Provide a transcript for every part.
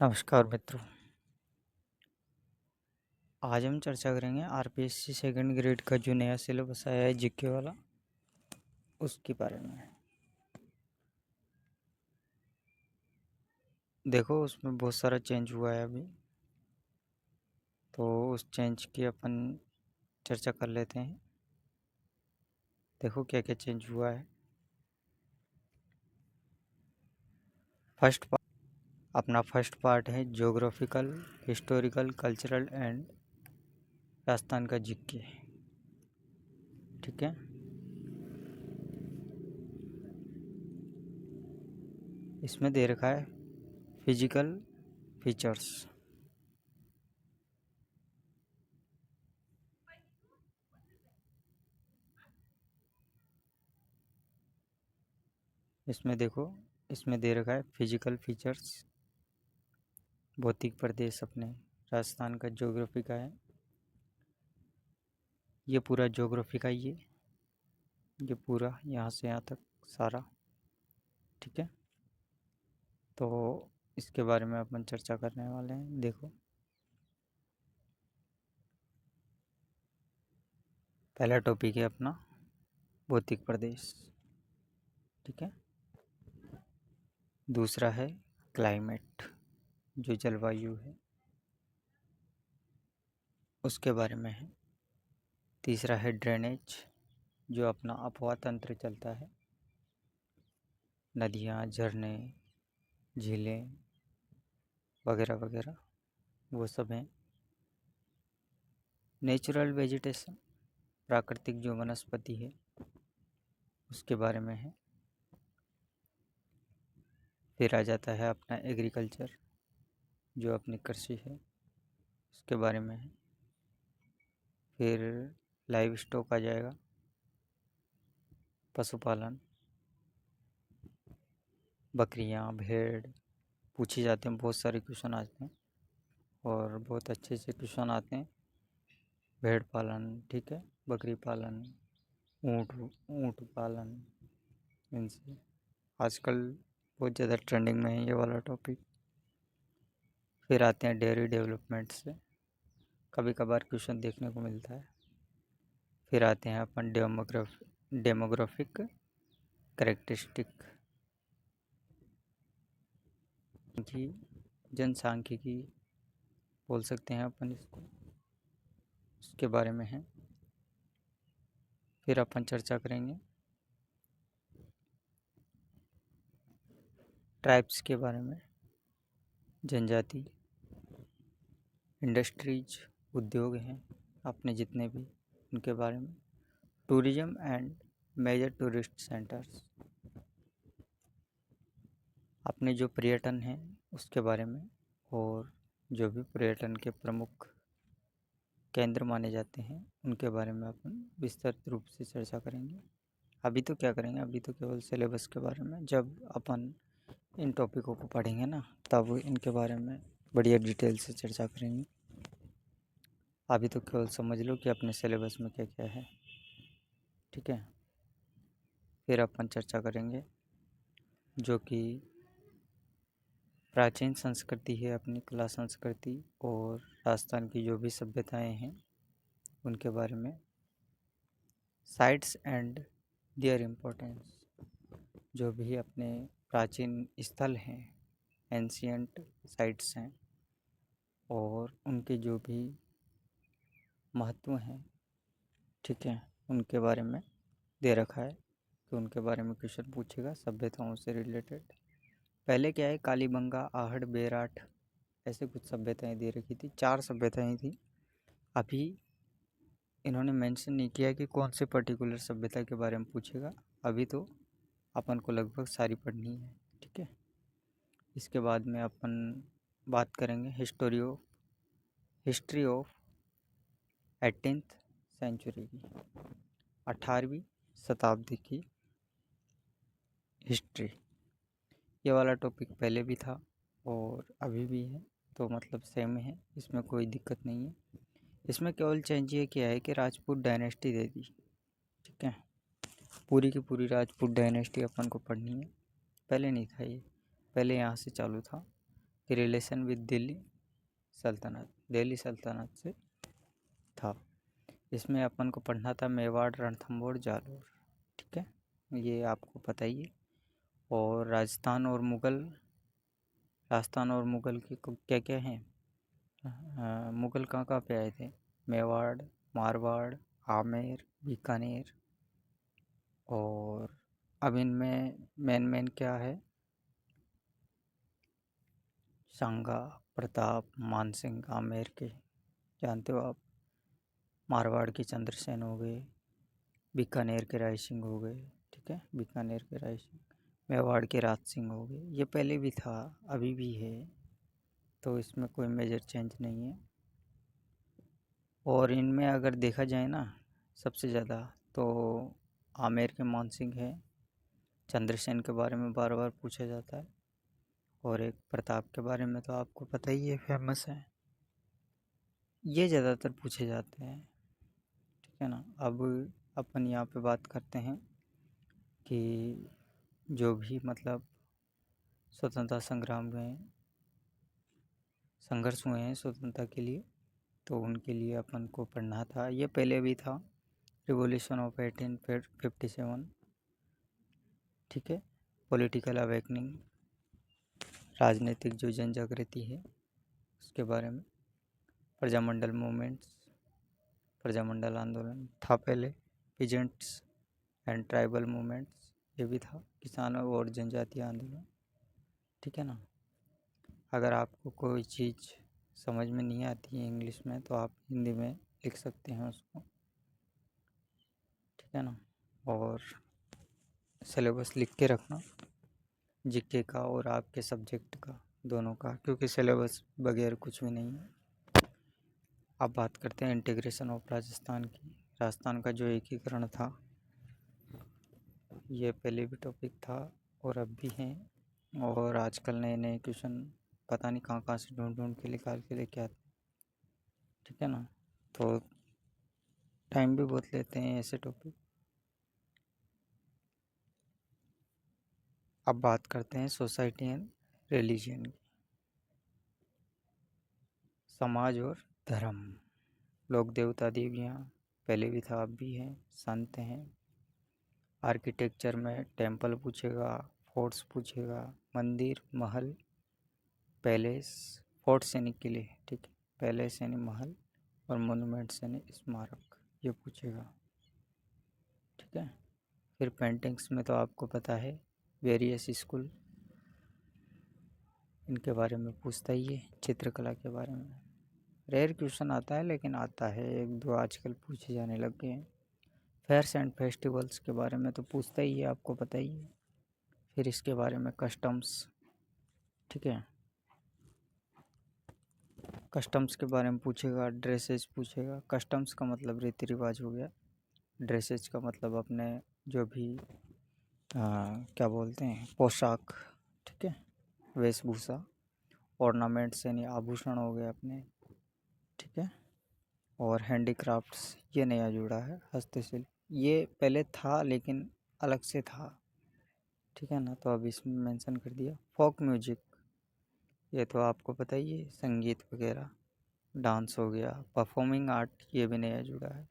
नमस्कार मित्रों। आज हम चर्चा करेंगे आरपीएससी सेकंड ग्रेड का जो नया सिलेबस आया है जीके वाला, उसके बारे में। देखो, उसमें बहुत सारा चेंज हुआ है अभी, तो उस चेंज की अपन चर्चा कर लेते हैं। देखो क्या क्या चेंज हुआ है। फर्स्ट पार्ट है geographical, historical, cultural and Rajasthan का जीके। ठीक है। इसमें दे रखा है फिजिकल फीचर्स। इसमें देखो, इसमें दे रखा है फिजिकल फीचर्स, भौतिक प्रदेश अपने राजस्थान का ज्योग्राफी का है। ये पूरा ज्योग्राफी का ही है, ये पूरा यहाँ से यहाँ तक सारा। ठीक है, तो इसके बारे में अपन चर्चा करने वाले हैं। देखो, पहला टॉपिक है अपना भौतिक प्रदेश। ठीक है। दूसरा है क्लाइमेट, जो जलवायु है उसके बारे में है। तीसरा है ड्रेनेज, जो अपना अपवाह तंत्र चलता है, नदियाँ, झरने, झीलें वगैरह वगैरह, वो सब हैं। नेचुरल वेजिटेशन, प्राकृतिक जो वनस्पति है उसके बारे में है। फिर आ जाता है अपना एग्रीकल्चर, जो अपनी कृषि है उसके बारे में है। फिर लाइव स्टॉक आ जाएगा, पशुपालन, बकरियां, भेड़ पूछी जाते हैं। बहुत सारे क्वेश्चन आते हैं और बहुत अच्छे से क्वेश्चन आते हैं। भेड़ पालन, ठीक है, बकरी पालन, ऊँट ऊँट पालन, इनसे आजकल बहुत ज़्यादा ट्रेंडिंग में है ये वाला टॉपिक। फिर आते हैं डेयरी डेवलपमेंट से, कभी कभार क्वेश्चन देखने को मिलता है। फिर आते हैं अपन डेमोग्राफिक करेक्टरिस्टिक की, जनसांख्यिकी बोल सकते हैं अपन इसको, उसके बारे में है। फिर अपन चर्चा करेंगे ट्राइब्स के बारे में, जनजाति, इंडस्ट्रीज, उद्योग हैं अपने जितने भी, उनके बारे में। Tourism and major tourist centres, अपने जो पर्यटन हैं उसके बारे में, और जो भी पर्यटन के प्रमुख केंद्र माने जाते हैं उनके बारे में अपन विस्तृत रूप से चर्चा करेंगे। अभी तो क्या करेंगे, अभी तो केवल सिलेबस के बारे में। जब अपन इन टॉपिकों को पढ़ेंगे ना, तब इनके बारे में बढ़िया डिटेल से चर्चा करेंगे। अभी तो केवल समझ लो कि अपने सिलेबस में क्या क्या है। ठीक है। फिर अपन चर्चा करेंगे जो कि प्राचीन संस्कृति है, अपनी कला संस्कृति और राजस्थान की जो भी सभ्यताएं हैं उनके बारे में। साइट्स एंड देयर इम्पोर्टेंस, जो भी अपने प्राचीन स्थल हैं, एंशियंट साइट्स हैं, और उनके जो भी महत्व हैं, ठीक है, उनके बारे में दे रखा है कि उनके बारे में क्वेश्चन पूछेगा सभ्यताओं से रिलेटेड। पहले क्या है, कालीबंगा, आहड़, बेराठ, ऐसे कुछ सभ्यताएं दे रखी थी, 4 सभ्यताएं थी। अभी इन्होंने मेंशन नहीं किया कि कौन से पर्टिकुलर सभ्यता के बारे में पूछेगा। अभी तो अपन को लगभग सारी पढ़नी है। ठीक है। इसके बाद में अपन बात करेंगे हिस्ट्री ऑफ 18th सेंचुरी की, 18वीं शताब्दी की हिस्ट्री। ये वाला टॉपिक पहले भी था और अभी भी है, तो मतलब सेम है, इसमें कोई दिक्कत नहीं है। इसमें केवल चेंज ये किया है कि राजपूत डायनेस्टी दे दी। ठीक है, पूरी की पूरी राजपूत डायनेस्टी अपन को पढ़नी है। पहले नहीं था ये, पहले यहाँ से चालू था की रिलेशन विद दिल्ली सल्तनत से था। इसमें अपन को पढ़ना था मेवाड़, रणथंभौर, जालौर। ठीक है, ये आपको पता ही है। और राजस्थान और मुग़ल के क्या क्या हैं? मुग़ल कहाँ पे आए थे? मेवाड़, मारवाड़, आमेर, बीकानेर। और अब इनमें मेन क्या है? सांगा, प्रताप, मानसिंह, आमेर के जानते हो आप। मारवाड़ के चंद्रसेन हो गए, बीकानेर के राय सिंह हो गए। ठीक है, बीकानेर के राय सिंह। मेवाड़ के राज सिंह हो गए। ये पहले भी था, अभी भी है, तो इसमें कोई मेजर चेंज नहीं है। और इनमें अगर देखा जाए ना, सबसे ज़्यादा तो आमेर के मान सिंह है। चंद्रसेन के बारे में बार बार पूछा जाता है। और एक प्रताप के बारे में तो आपको पता ही है, फेमस है। ये ज़्यादातर पूछे जाते हैं। ठीक है ना। अब अपन यहाँ पे बात करते हैं कि जो भी मतलब स्वतंत्रता संग्राम में संघर्ष हुए हैं स्वतंत्रता के लिए, तो उनके लिए अपन को पढ़ना था। ये पहले भी था, रिवॉल्यूशन ऑफ 1857। ठीक है, पॉलिटिकल अवेकनिंग, राजनीतिक जो जन जागृति है उसके बारे में। प्रजामंडल मूवमेंट्स, प्रजामंडल आंदोलन था पहले। पीजेंट्स एंड ट्राइबल मूवमेंट्स, ये भी था। किसानों और जनजातीय आंदोलन। ठीक है ना। अगर आपको कोई चीज़ समझ में नहीं आती है इंग्लिश में, तो आप हिंदी में लिख सकते हैं उसको। ठीक है ना। और सिलेबस लिख के रखना, जीके का और आपके सब्जेक्ट का, दोनों का, क्योंकि सिलेबस बगैर कुछ भी नहीं है। अब बात करते हैं इंटीग्रेशन ऑफ राजस्थान की। राजस्थान का जो एकीकरण था, ये पहले भी टॉपिक था और अब भी है। और आजकल नए नए क्वेश्चन पता नहीं कहाँ कहाँ से ढूंढ ढूंढ के निकाल के लेके आते। ठीक है ना। तो टाइम भी बहुत लेते हैं ऐसे टॉपिक। अब बात करते हैं सोसाइटी एंड रिलीजन की। समाज और धर्म। लोक देवता देवियाँ पहले भी था, अब भी हैं। संत हैं। आर्किटेक्चर में टेम्पल पूछेगा, फोर्ट्स पूछेगा, मंदिर, महल, पैलेस। फोर्ट्स यानी किले, ठीक है, पैलेस यानी महल, और मोनूमेंट्स यानी स्मारक, ये पूछेगा। ठीक है। फिर पेंटिंग्स में तो आपको पता है, वेरियस स्कूल, इनके बारे में पूछता ही है। चित्रकला के बारे में रेयर क्वेश्चन आता है, लेकिन आता है, एक दो आजकल पूछे जाने लग गए हैं। फेयर्स एंड फेस्टिवल्स के बारे में तो पूछता ही है, आपको पता ही है। फिर इसके बारे में कस्टम्स। ठीक है, कस्टम्स के बारे में पूछेगा। ड्रेसेस पूछेगा। कस्टम्स का मतलब रीति रिवाज हो गया। ड्रेसेस का मतलब अपने जो भी क्या बोलते हैं, पोशाक। ठीक है, वेशभूषा। ऑर्नामेंट्स यानी आभूषण हो गए अपने। ठीक है। और हैंडीक्राफ्ट्स, ये नया जुड़ा है, हस्तशिल्प। ये पहले था लेकिन अलग से था। ठीक है ना, तो अब इसमें मेंशन कर दिया। फोक म्यूजिक, ये तो आपको पता ही है, संगीत वगैरह, डांस हो गया। परफॉर्मिंग आर्ट, ये भी नया जुड़ा है।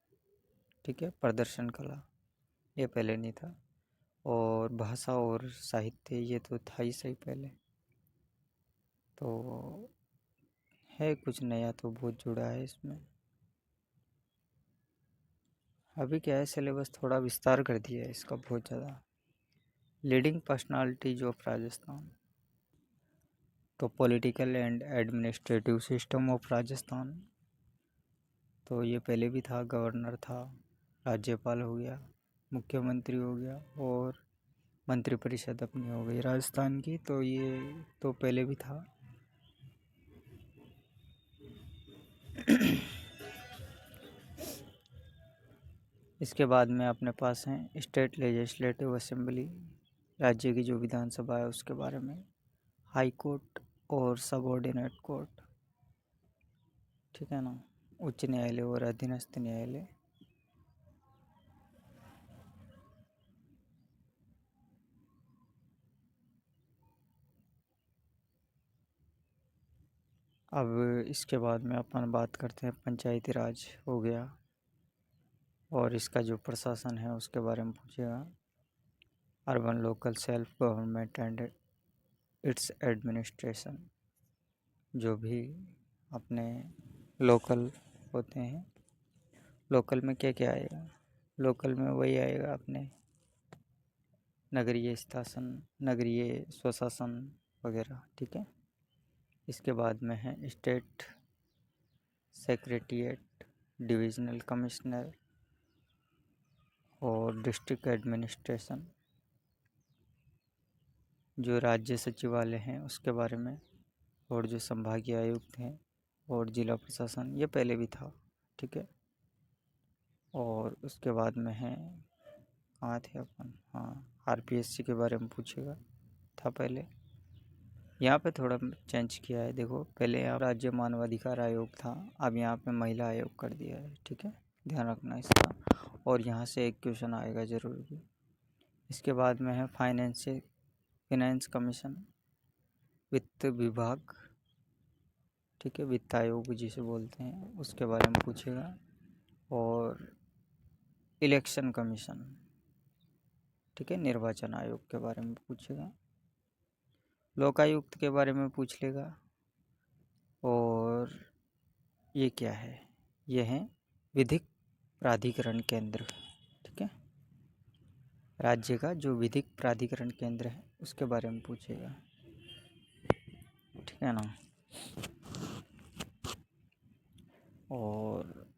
ठीक है, प्रदर्शन कला, ये पहले नहीं था। और भाषा और साहित्य, ये तो था ही सही पहले। तो है कुछ नया, तो बहुत जुड़ा है इसमें। अभी क्या है, सिलेबस थोड़ा विस्तार कर दिया है इसका बहुत ज़्यादा। लीडिंग पर्सनालिटीज ऑफ राजस्थान, तो political and administrative system of Rajasthan, तो ये पहले भी था। गवर्नर था, राज्यपाल हो गया, मुख्यमंत्री हो गया, और मंत्रिपरिषद अपनी हो गई राजस्थान की, तो ये तो पहले भी था। इसके बाद में अपने पास हैं स्टेट लेजिस्लेटिव असेंबली, राज्य की जो विधानसभा है उसके बारे में। हाई कोर्ट और सबऑर्डिनेट कोर्ट। ठीक है ना, उच्च न्यायालय और अधीनस्थ न्यायालय। अब इसके बाद में अपन बात करते हैं पंचायती राज हो गया और इसका जो प्रशासन है उसके बारे में पूछेगा। Urban local self government and it's administration, जो भी अपने लोकल होते हैं। लोकल में क्या क्या आएगा? लोकल में वही आएगा अपने नगरीय शासन, नगरीय स्वशासन वगैरह, ठीक है। इसके बाद में है स्टेट सेक्रेटेरिएट, डिविजनल कमिश्नर और डिस्ट्रिक्ट एडमिनिस्ट्रेशन, जो राज्य सचिवालय हैं उसके बारे में, और जो संभागीय आयुक्त हैं और जिला प्रशासन, ये पहले भी था, ठीक है। और उसके बाद में है, कहाँ थे अपन, हाँ, आरपीएससी के बारे में पूछेगा, था पहले। यहाँ पे थोड़ा चेंज किया है, देखो पहले यहाँ राज्य मानवाधिकार आयोग था, अब यहाँ पे महिला आयोग कर दिया है, ठीक है, ध्यान रखना इसका। और यहाँ से एक क्वेश्चन आएगा जरूर भी। इसके बाद में है फाइनेंस कमीशन, वित्त विभाग, ठीक है, वित्त आयोग जिसे बोलते हैं, उसके बारे में पूछेगा। और इलेक्शन कमीशन, ठीक है, निर्वाचन आयोग के बारे में पूछेगा। लोकायुक्त के बारे में पूछ लेगा। और ये क्या है? ये है विधिक प्राधिकरण केंद्र, ठीक है, राज्य का जो विधिक प्राधिकरण केंद्र है उसके बारे में पूछेगा, ठीक है ना। और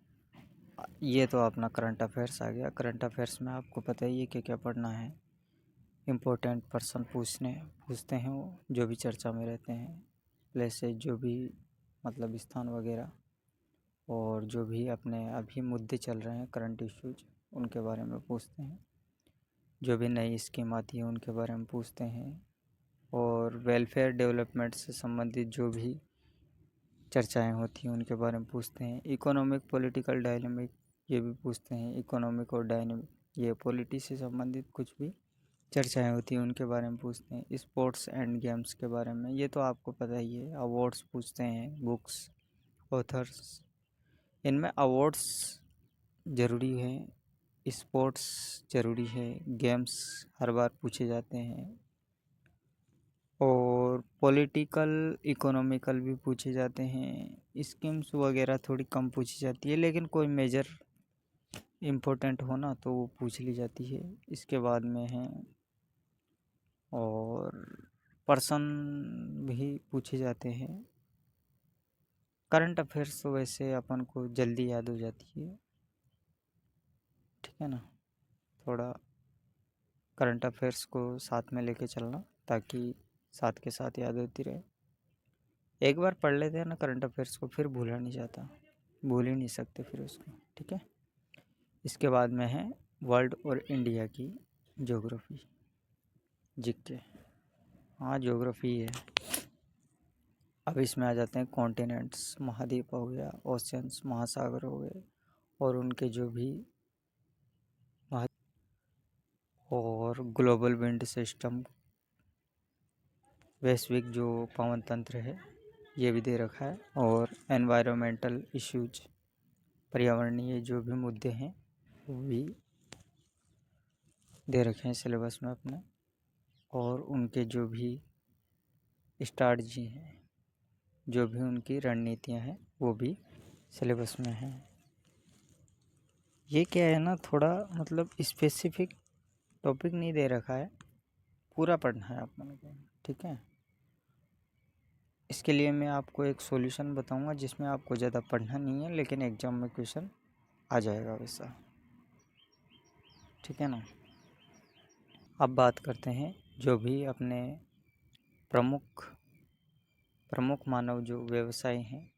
ये तो अपना करंट अफेयर्स आ गया। करंट अफेयर्स में आपको पता ही है कि क्या पढ़ना है। इम्पोर्टेंट पर्सन पूछते हैं वो, जो भी चर्चा में रहते हैं, प्लेसेस जो भी मतलब स्थान वगैरह, और जो भी अपने अभी मुद्दे चल रहे हैं करंट इश्यूज, उनके बारे में पूछते हैं। जो भी नई स्कीम आती है उनके बारे में पूछते हैं। और वेलफेयर डेवलपमेंट से संबंधित जो भी चर्चाएं होती हैं उनके बारे में पूछते हैं। इकोनॉमिक पॉलिटिकल डायनेमिक, ये भी पूछते हैं। इकोनॉमिक और डायनेमिक, ये पॉलिटी से संबंधित कुछ भी चर्चाएं होती हैं उनके बारे में पूछते हैं। स्पोर्ट्स एंड गेम्स के बारे में, ये तो आपको पता ही है। अवार्ड्स पूछते हैं, बुक्स, ऑथर्स, इनमें अवार्ड्स ज़रूरी है, स्पोर्ट्स ज़रूरी है, गेम्स हर बार पूछे जाते हैं, और पॉलिटिकल इकोनॉमिकल भी पूछे जाते हैं। स्कीम्स वगैरह थोड़ी कम पूछी जाती है, लेकिन कोई मेजर इम्पोर्टेंट हो ना तो वो पूछ ली जाती है। इसके बाद में है, और पर्सन भी पूछे जाते हैं। करंट अफेयर्स तो वैसे अपन को जल्दी याद हो जाती है, ठीक है ना। थोड़ा करंट अफेयर्स को साथ में लेके चलना, ताकि साथ के साथ याद होती रहे। एक बार पढ़ लेते हैं ना करंट अफेयर्स को, फिर भूला नहीं जाता, भूल ही नहीं सकते फिर उसको, ठीक है। इसके बाद में है वर्ल्ड और इंडिया की ज्योग्राफी, जीके, हाँ ज्योग्राफी है। अब इसमें आ जाते हैं कॉन्टिनेंट्स, महाद्वीप हो गया, ओशियंस, महासागर हो गए, और उनके जो भी और ग्लोबल विंड सिस्टम, वैश्विक जो पवन तंत्र है, ये भी दे रखा है। और एनवायरमेंटल इश्यूज, पर्यावरणीय जो भी मुद्दे हैं वो भी दे रखे हैं सिलेबस में अपने। और उनके जो भी स्ट्रैटेजी हैं, जो भी उनकी रणनीतियां हैं, वो भी सिलेबस में हैं। ये क्या है ना, थोड़ा मतलब स्पेसिफिक टॉपिक नहीं दे रखा है, पूरा पढ़ना है अपन को, ठीक है। इसके लिए मैं आपको एक सॉल्यूशन बताऊंगा जिसमें आपको ज़्यादा पढ़ना नहीं है, लेकिन एग्जाम में क्वेश्चन आ जाएगा वैसा, ठीक है ना। अब बात करते हैं जो भी अपने प्रमुख मानव जो व्यवसाय हैं,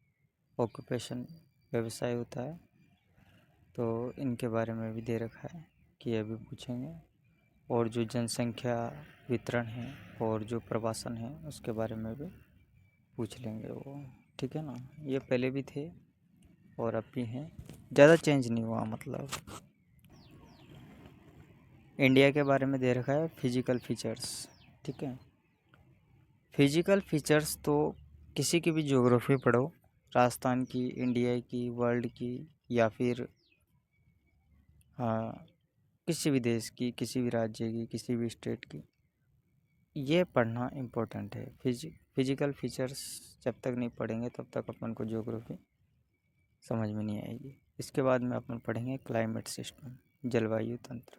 ऑक्यूपेशन, व्यवसाय होता है, तो इनके बारे में भी दे रखा है कि ये भी पूछेंगे। और जो जनसंख्या वितरण है और जो प्रवासन है उसके बारे में भी पूछ लेंगे वो, ठीक है ना। ये पहले भी थे और अब भी हैं, ज़्यादा चेंज नहीं हुआ मतलब। इंडिया के बारे में दे रखा है फिजिकल फीचर्स, ठीक है। फिजिकल फीचर्स तो किसी की भी ज्योग्राफी पढ़ो, राजस्थान की, इंडिया की, वर्ल्ड की, या फिर हाँ किसी भी देश की, किसी भी राज्य की, किसी भी स्टेट की, ये पढ़ना इम्पोर्टेंट है। फिजिकल फीचर्स जब तक नहीं पढ़ेंगे तब तक अपन को ज्योग्राफी समझ में नहीं आएगी। इसके बाद में अपन पढ़ेंगे क्लाइमेट सिस्टम, जलवायु तंत्र,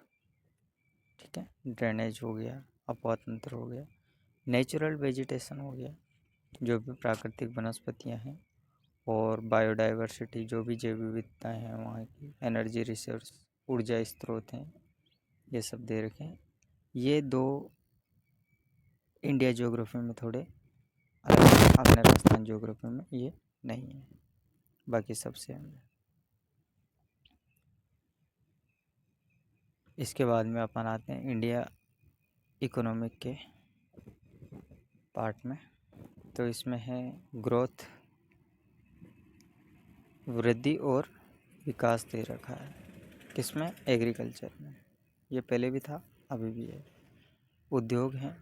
ठीक है। ड्रेनेज हो गया, अपवा तंत्र हो गया, नेचुरल वेजिटेशन हो गया, जो भी प्राकृतिक वनस्पतियाँ हैं, और बायोडाइवर्सिटी, जो भी जैव विविधताएँ हैं वहाँ की, एनर्जी रिसोर्स, ऊर्जा स्रोत हैं, ये सब दे रखे हैं। ये दो इंडिया ज्योग्राफी में थोड़े अलग हैं, अपने राजस्थान ज्योग्राफी में ये नहीं है, बाकी सब सेम है। इसके बाद में अपन आते हैं इंडिया इकोनॉमिक के पार्ट में। तो इसमें है ग्रोथ, वृद्धि और विकास दे रखा है। किसमें? एग्रीकल्चर में। ये पहले भी था, अभी भी है। उद्योग हैं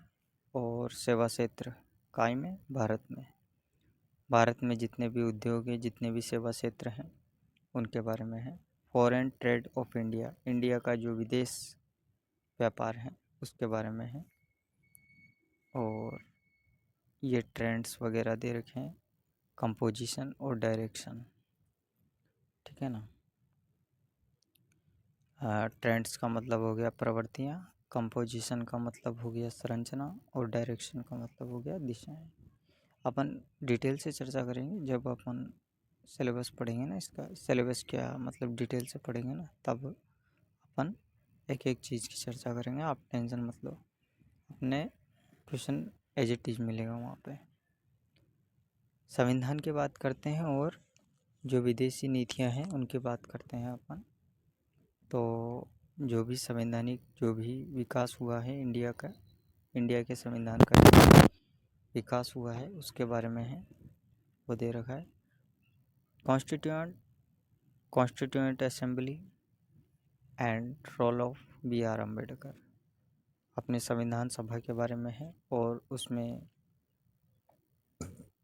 और सेवा क्षेत्र कायम है भारत में। भारत में जितने भी उद्योग हैं, जितने भी सेवा क्षेत्र हैं, उनके बारे में है। Foreign trade off India, India का जो विदेश व्यापार है उसके बारे में है। और ये ट्रेंड्स वगैरह दे रखे हैं, कंपोजिशन और डायरेक्शन, ठीक है ना। ट्रेंड्स का मतलब हो गया प्रवृत्तियाँ, कंपोजिशन का मतलब हो गया संरचना, और डायरेक्शन का मतलब हो गया दिशाएं। अपन डिटेल से चर्चा करेंगे जब अपन सिलेबस पढ़ेंगे ना, इसका सिलेबस क्या मतलब डिटेल से पढ़ेंगे ना, तब अपन एक एक चीज़ की चर्चा करेंगे। आप टेंशन मत लो, अपने क्वेश्चन एज इट इज मिलेगा वहाँ पे। संविधान की बात करते हैं और जो विदेशी नीतियाँ हैं उनकी बात करते हैं अपन। तो जो भी संवैधानिक जो भी विकास हुआ है इंडिया का, इंडिया के संविधान का जो विकास हुआ है उसके बारे में है, वो दे रखा है। Constituent assembly and role of B.R. Ambedkar, अपने संविधान सभा के बारे में है, और उसमें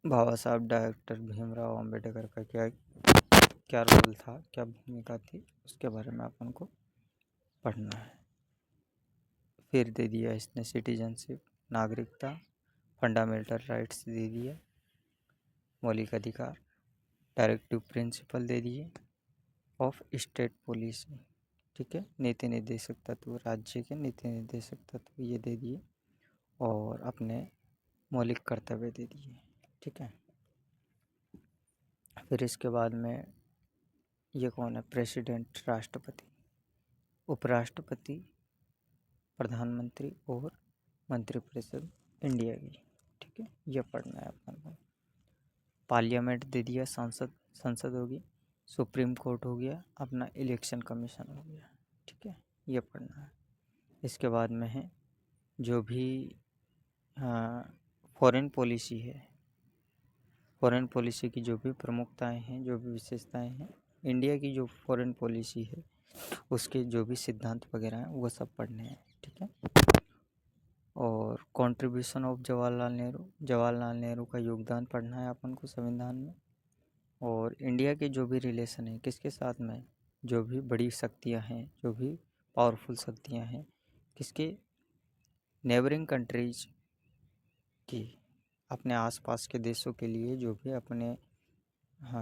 बाबा साहब डॉक्टर भीमराव अम्बेडकर का क्या क्या रोल था, क्या भूमिका थी, उसके बारे में अपन को पढ़ना है। फिर दे दिया इसने सिटीजनशिप, नागरिकता, फंडामेंटल राइट्स दे दिए, मौलिक अधिकार, डायरेक्टिव प्रिंसिपल दे दिए ऑफ स्टेट पॉलिसी, ठीक है। नीति निर्देशक तत्व, राज्य के नीति निर्देशक तत्व ये दे दिए, और अपने मौलिक कर्तव्य दे दिए, ठीक है। फिर इसके बाद में ये कौन है? प्रेसिडेंट, राष्ट्रपति, उपराष्ट्रपति, प्रधानमंत्री और मंत्रिपरिषद इंडिया की, ठीक है। ये पढ़ना है अपन को। पार्लियामेंट दे दिया, संसद होगी, सुप्रीम कोर्ट हो गया, अपना इलेक्शन कमीशन हो गया, ठीक है। ये पढ़ना है। इसके बाद में है जो भी फॉरेन पॉलिसी है, फॉरेन पॉलिसी की जो भी प्रमुखताएं हैं, जो भी विशेषताएं हैं, इंडिया की जो फॉरेन पॉलिसी है उसके जो भी सिद्धांत वगैरह हैं वो सब पढ़ने हैं, ठीक है। और कंट्रीब्यूशन ऑफ जवाहरलाल नेहरू का योगदान पढ़ना है अपन को संविधान में। और इंडिया के जो भी रिलेशन है किसके साथ में, जो भी बड़ी शक्तियां हैं, जो भी पावरफुल शक्तियां हैं, किसके? नेबरिंग कंट्रीज की, अपने आसपास के देशों के लिए जो भी अपने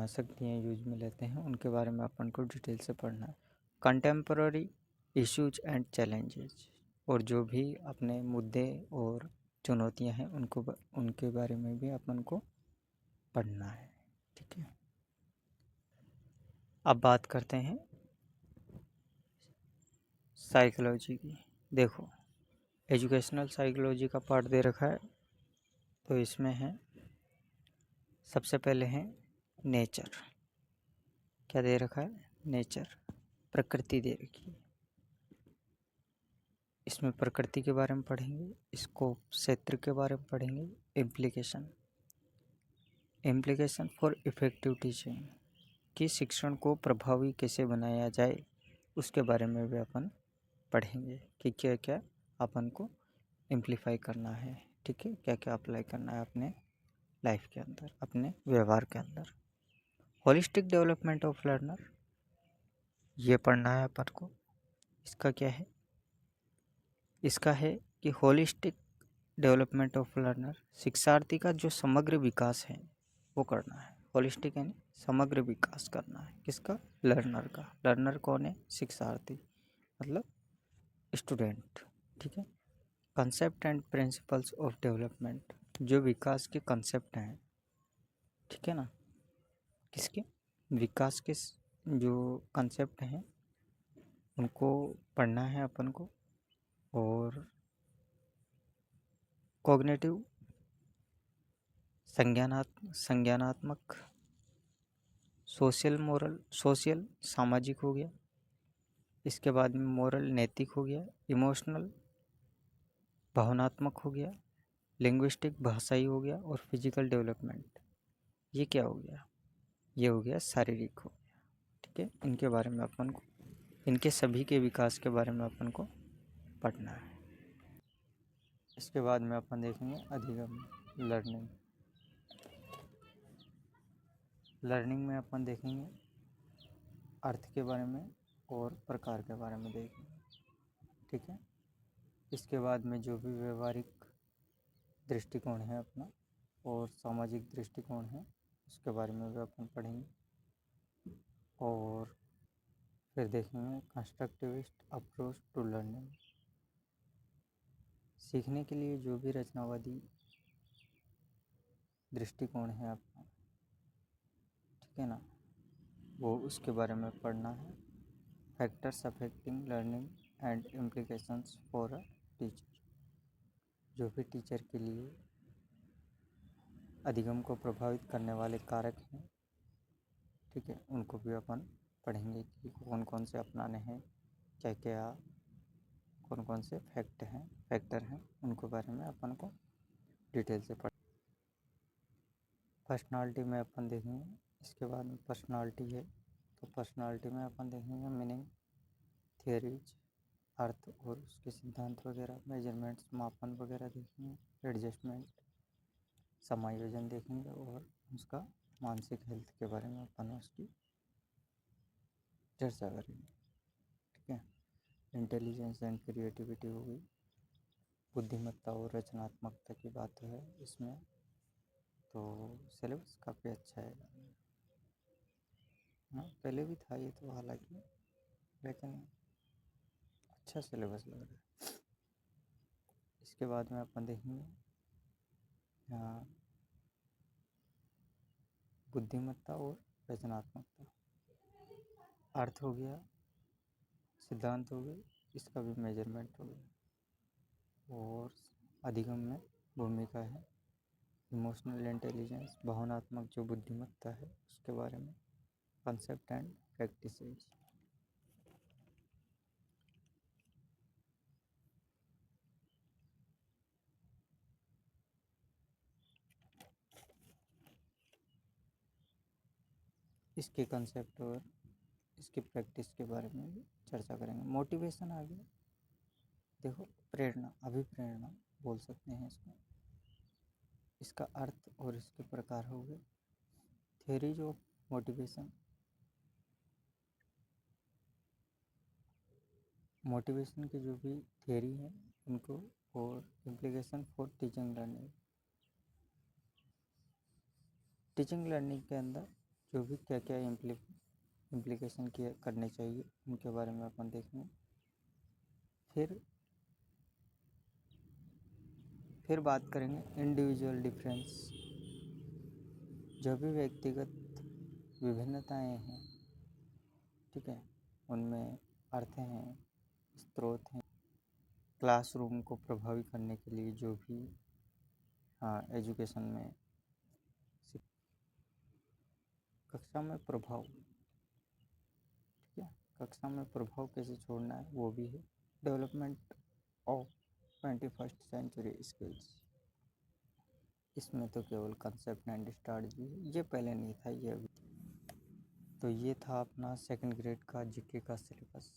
शक्तियाँ यूज में लेते हैं उनके बारे में अपन को डिटेल से पढ़ना है। कंटेम्प्ररी इश्यूज एंड चैलेंजेस, और जो भी अपने मुद्दे और चुनौतियां हैं उनके बारे में भी अपन को पढ़ना है, ठीक है। अब बात करते हैं साइकोलॉजी की। देखो, एजुकेशनल साइकोलॉजी का पार्ट दे रखा है, तो इसमें है सबसे पहले है नेचर। क्या दे रखा है? नेचर, प्रकृति दे रखी है। इसमें प्रकृति के बारे में पढ़ेंगे, स्कोप क्षेत्र के बारे में पढ़ेंगे, इम्प्लीकेशन फॉर इफेक्टिव टीचिंग, कि शिक्षण को प्रभावी कैसे बनाया जाए उसके बारे में भी अपन पढ़ेंगे कि क्या क्या अपन को इम्प्लीफाई करना है, ठीक है, क्या क्या अप्लाई करना है अपने लाइफ के अंदर, अपने व्यवहार के अंदर। होलिस्टिक डेवलपमेंट ऑफ लर्नर, ये पढ़ना है अपन को। इसका क्या है? इसका है कि होलिस्टिक डेवलपमेंट ऑफ लर्नर, शिक्षार्थी का जो समग्र विकास है वो करना है। होलिस्टिक यानी समग्र विकास करना है। किसका? लर्नर का। लर्नर कौन है? शिक्षार्थी, मतलब स्टूडेंट। ठीक है। Concept and principles of development, जो विकास के कंसेप्ट हैं, ठीक है ना, किसके? विकास के जो कंसेप्ट हैं उनको पढ़ना है अपन को। और कॉग्निटिव, संज्ञानात्मक, सोशल मोरल, सोशल सामाजिक हो गया। इसके बाद में मोरल नैतिक हो गया। इमोशनल भावनात्मक हो गया। लिंग्विस्टिक भाषाई हो गया। और फिजिकल डेवलपमेंट, ये क्या हो गया? ये हो गया शारीरिक हो गया। ठीक है। इनके बारे में अपन को, इनके सभी के विकास के बारे में अपन को पढ़ना है। इसके बाद में अपन देखेंगे अधिगम, लर्निंग। लर्निंग में अपन देखेंगे अर्थ के बारे में और प्रकार के बारे में देखेंगे। ठीक है। इसके बाद में जो भी व्यवहारिक दृष्टिकोण है अपना और सामाजिक दृष्टिकोण है उसके बारे में भी अपन पढ़ेंगे। और फिर देखेंगे कंस्ट्रक्टिविस्ट अप्रोच टू लर्निंग, सीखने के लिए जो भी रचनावादी दृष्टिकोण है अपना, ठीक है ना, वो उसके बारे में पढ़ना है। Factors affecting learning and implications for a teacher, जो भी टीचर के लिए अधिगम को प्रभावित करने वाले कारक हैं, ठीक है, उनको भी अपन पढ़ेंगे कि कौन कौन से अपनाने हैं, क्या क्या, कौन कौन से फैक्टर हैं, उनको बारे में अपन को डिटेल से पढ़। पर्सनालिटी में अपन देखेंगे। इसके बाद में पर्सनालिटी है तो पर्सनालिटी में अपन देखेंगे मीनिंग, थियरीज, अर्थ और उसके सिद्धांत वगैरह, मेजरमेंट्स, मापन वगैरह देखेंगे, एडजस्टमेंट, समायोजन देखेंगे और उसका मानसिक हेल्थ के बारे में अपन उसकी चर्चा करेंगे। ठीक है। इंटेलिजेंस एंड क्रिएटिविटी हो गई, बुद्धिमत्ता और रचनात्मकता की बात है इसमें। तो सिलेबस काफ़ी अच्छा है। हाँ, पहले भी था ये तो हालांकि, लेकिन अच्छा सिलेबस लग रहा है। इसके बाद में अपन देखेंगे बुद्धिमत्ता और रचनात्मकता, अर्थ हो गया, सिद्धांत हो गए, इसका भी मेजरमेंट हो गया। और अधिगम में भूमिका है, इमोशनल इंटेलिजेंस, भावनात्मक जो बुद्धिमत्ता है उसके बारे में, कंसेप्ट एंड प्रैक्टिसेस। इसके कंसेप्ट और इसकी प्रैक्टिस के बारे में भी चर्चा करेंगे। मोटिवेशन आ गया, देखो प्रेरणा, अभिप्रेरणा बोल सकते हैं इसको। इसका अर्थ और इसके प्रकार हो गए। थ्योरीज ऑफ मोटिवेशन, मोटिवेशन की जो भी थियरी है उनको, और implication for teaching learning, teaching learning के अंदर जो भी क्या क्या इम्प्लीकेशन किया करने चाहिए उनके बारे में अपन देखेंगे। फिर बात करेंगे इंडिविजुअल डिफरेंस, जो भी व्यक्तिगत विभिन्नताएं हैं, ठीक है, उनमें अर्थ हैं, स्रोत हैं, क्लासरूम को प्रभावित करने के लिए जो भी, हाँ, एजुकेशन में कक्षा में प्रभाव, ठीक है, कक्षा में प्रभाव कैसे छोड़ना है वो भी है। Development of 21st century skills, इसमें तो केवल कंसेप्ट एंड स्ट्रैटेजी है, ये पहले नहीं था, ये अभी। तो ये था अपना सेकंड ग्रेड का जीके का सिलेबस।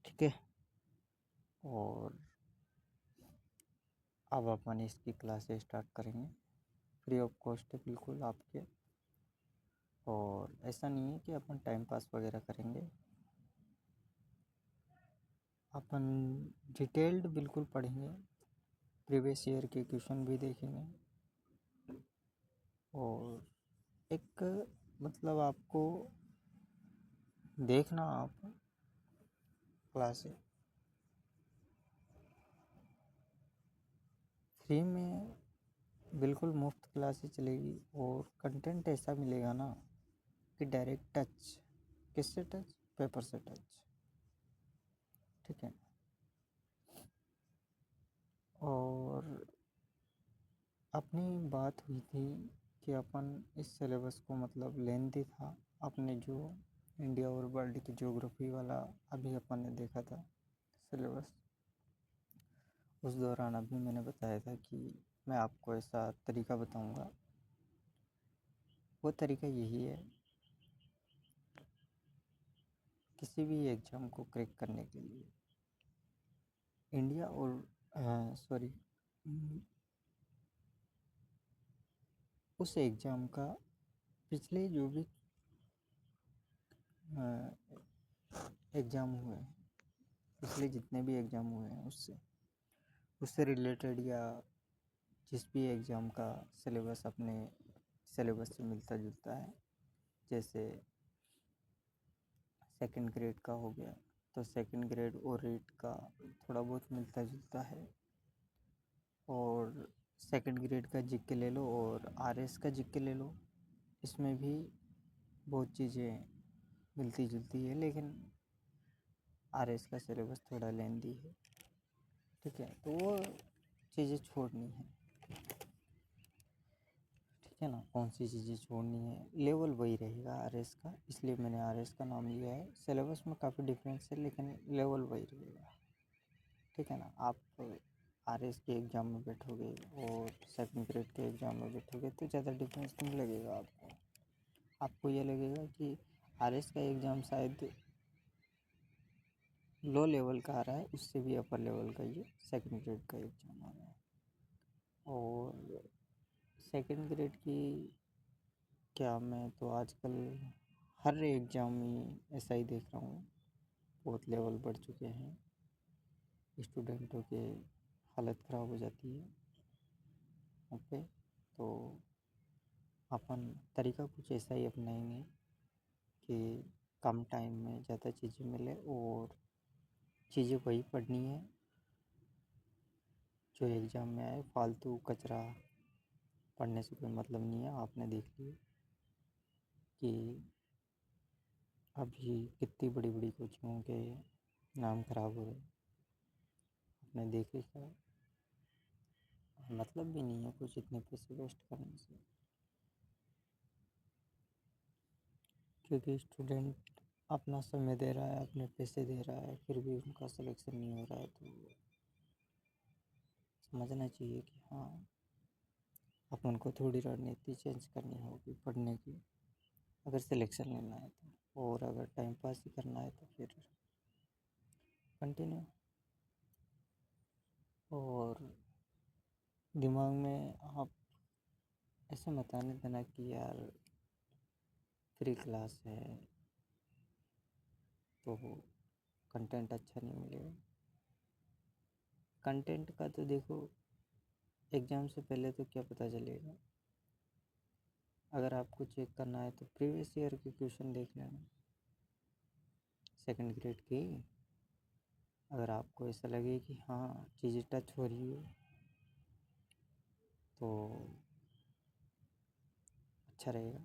ठीक है। और अब अपन इसकी क्लासेस स्टार्ट करेंगे। फ्री ऑफ कॉस्ट है बिल्कुल आपके। और ऐसा नहीं है कि अपन टाइम पास वगैरह करेंगे, अपन डिटेल्ड बिल्कुल पढ़ेंगे, प्रीवियस ईयर के क्वेश्चन भी देखेंगे। और एक मतलब आपको देखना, आप क्लासेस फ्री में बिल्कुल मुफ्त क्लासेस चलेगी, और कंटेंट ऐसा मिलेगा ना कि डायरेक्ट टच, किससे टच, पेपर से टच, ठीक है। और अपनी बात हुई थी कि अपन इस सिलेबस को मतलब लेंथी था, अपने जो इंडिया और वर्ल्ड की ज्योग्राफी वाला अभी अपन ने देखा था सिलेबस, उस दौरान अभी मैंने बताया था कि मैं आपको ऐसा तरीका बताऊंगा। वो तरीका यही है, किसी भी एग्ज़ाम को क्रैक करने के लिए इंडिया और सॉरी उस एग्ज़ाम का पिछले जो भी एग्ज़ाम हुए हैं, पिछले जितने भी एग्ज़ाम हुए हैं उससे उससे रिलेटेड, या जिस भी एग्ज़ाम का सिलेबस अपने सिलेबस से मिलता जुलता है, जैसे सेकंड ग्रेड का हो गया तो सेकंड ग्रेड और रेट का थोड़ा बहुत मिलता जुलता है, और सेकंड ग्रेड का जीके ले लो और आरएस का जीके ले लो, इसमें भी बहुत चीज़ें मिलती जुलती है, लेकिन आरएस का सिलेबस थोड़ा लेंदी है, ठीक है। तो वो चीज़ें छोड़नी है, ठीक है ना। कौन सी चीज़ें छोड़नी है, लेवल वही रहेगा आरएस का, इसलिए मैंने आरएस का नाम लिया है। सिलेबस में काफ़ी डिफरेंस है लेकिन लेवल वही रहेगा, ठीक है ना। आप आरएस के एग्ज़ाम में बैठोगे और सेकंड ग्रेड के एग्ज़ाम में बैठोगे तो ज़्यादा डिफरेंस नहीं लगेगा आपको। आपको ये लगेगा कि आरएस का एग्ज़ाम शायद लो लेवल का आ रहा है, उससे भी अपर लेवल का ये सेकंड ग्रेड का एग्ज़ाम आ रहा है। और सेकंड ग्रेड की क्या, मैं तो आजकल हर एग्ज़ाम में ऐसा ही देख रहा हूँ, बहुत लेवल बढ़ चुके हैं, स्टूडेंटों के हालत ख़राब हो जाती है वहाँ पे। तो अपन तरीका कुछ ऐसा ही अपनाएंगे कि कम टाइम में ज़्यादा चीज़ें मिले, और चीज़ें वही पढ़नी है जो एग्ज़ाम में आए। फालतू कचरा पढ़ने से कोई मतलब नहीं है। आपने देख लिया कि अभी कितनी बड़ी बड़ी कोचिंगों के नाम खराब हो रहे, आपने देख लिया। मतलब भी नहीं है कुछ इतने पैसे वेस्ट करने से, क्योंकि स्टूडेंट अपना समय दे रहा है, अपने पैसे दे रहा है, फिर भी उनका सिलेक्शन नहीं हो रहा है, तो समझना चाहिए कि हाँ, अपन को थोड़ी रणनीति चेंज करनी होगी पढ़ने की, अगर सिलेक्शन लेना है तो। और अगर टाइम पास ही करना है तो फिर कंटिन्यू। और दिमाग में आप ऐसे मत आने देना कि यार फ्री क्लास है तो कंटेंट अच्छा नहीं मिलेगा। कंटेंट का तो देखो, एग्ज़ाम से पहले तो क्या पता चलेगा। अगर आपको चेक करना है तो प्रीवियस ईयर के क्वेश्चन देख लेना, सेकंड ग्रेड के। अगर आपको ऐसा लगे कि हाँ चीज़ें टच हो रही है तो अच्छा रहेगा,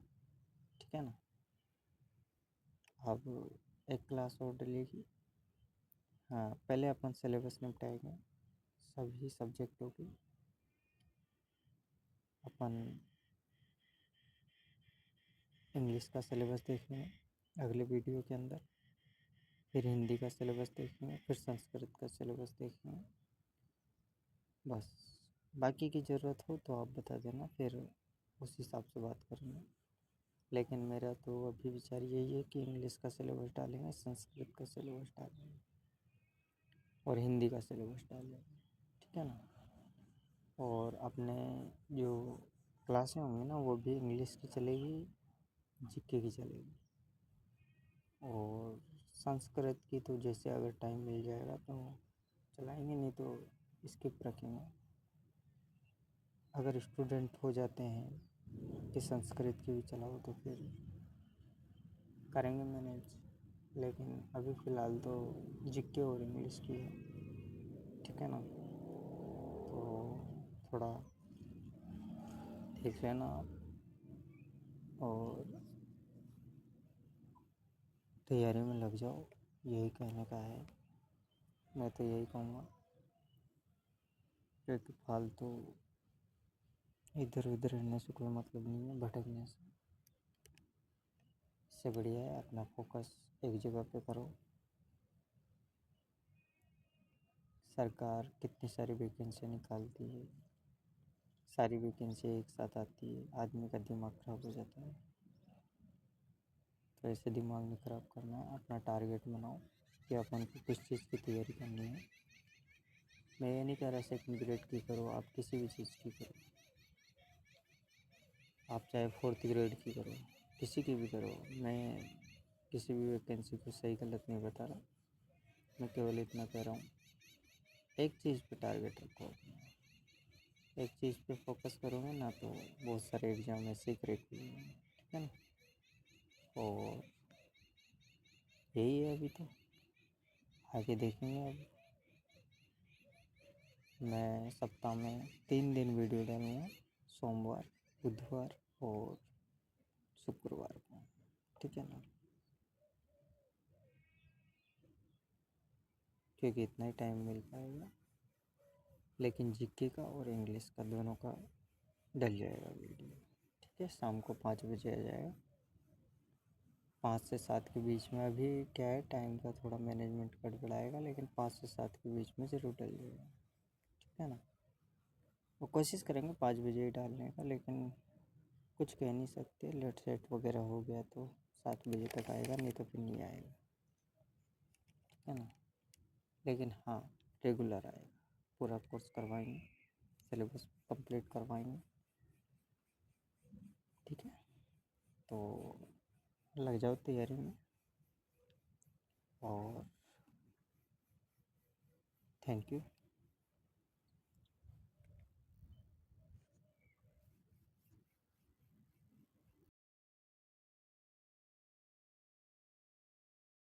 ठीक है ना। अब एक क्लास और डलेगी। हाँ, पहले अपन सिलेबस निपटाएंगे सभी सब्जेक्टों की। अपन इंग्लिश का सिलेबस देखेंगे अगले वीडियो के अंदर, फिर हिंदी का सिलेबस देखेंगे, फिर संस्कृत का सिलेबस देखेंगे। बस, बाकी की ज़रूरत हो तो आप बता देना, फिर उस हिसाब से बात करेंगे। लेकिन मेरा तो अभी विचार यही है कि इंग्लिश का सिलेबस डालेंगे, संस्कृत का सिलेबस डालेंगे और हिंदी का सिलेबस डालेंगे, ठीक है ना। और अपने जो क्लासें होंगी ना वो भी इंग्लिश की चलेगी, जीके की चलेगी। और संस्कृत की तो जैसे अगर टाइम मिल जाएगा तो चलाएंगे, नहीं तो स्किप रखेंगे। अगर स्टूडेंट हो जाते हैं कि संस्कृत की भी चलाओ तो फिर करेंगे मैनेज, लेकिन अभी फ़िलहाल तो जीके और इंग्लिश की है, ठीक है ना। तो थोड़ा देख लेना आप और तैयारी में लग जाओ, यही कहने का है। मैं तो यही कहूँगा, क्योंकि फालतू इधर उधर रहने से कोई मतलब नहीं है, भटकने से। इससे बढ़िया है अपना फोकस एक जगह पे करो। सरकार कितनी सारी वैकेंसी निकालती है, सारी वैकेंसी एक साथ आती है, आदमी का दिमाग ख़राब हो जाता है। तो ऐसे दिमाग नहीं ख़राब करना है, अपना टारगेट बनाओ कि अपन को किस चीज़ की तैयारी करनी है। मैं ये नहीं कह रहा सेकंड ग्रेड की करो, आप किसी भी चीज़ की करो, आप चाहे फोर्थ ग्रेड की करो, किसी की भी करो। मैं किसी भी वैकेंसी को सही गलत नहीं बता रहा, मैं केवल इतना कह रहा हूँ, एक चीज़ पे टारगेट रखो अपना, एक चीज़ पे फोकस करोगे ना तो बहुत सारे एग्ज़ाम ऐसे क्रैक हो जाएंगे, ठीक है ना। और यही है अभी तो, आगे देखेंगे। अब मैं सप्ताह में 3 दिन वीडियो डालूँगा, सोमवार, बुधवार और शुक्रवार को, ठीक है ना। क्योंकि इतना ही टाइम मिल पाएगा, लेकिन जीके का और इंग्लिश का दोनों का डल जाएगा वीडियो, ठीक है। शाम को 5 बजे आ जाएगा, 5 से 7 के बीच में। अभी क्या है, टाइम का थोड़ा मैनेजमेंट गड़बड़ाएगा, लेकिन 5 से 7 के बीच में ज़रूर डल जाएगा, ठीक है ना। वो कोशिश करेंगे 5 बजे ही डालने का, लेकिन कुछ कह नहीं सकते, लेट सेट वगैरह हो गया तो 7 बजे तक आएगा, नहीं तो फिर नहीं आएगा, ठीक है ना। लेकिन हाँ, रेगुलर आएगा, पूरा कोर्स करवाएंगे, सिलेबस कंप्लीट करवाएंगे, ठीक है। तो लग जाओ तैयारी में, और थैंक यू।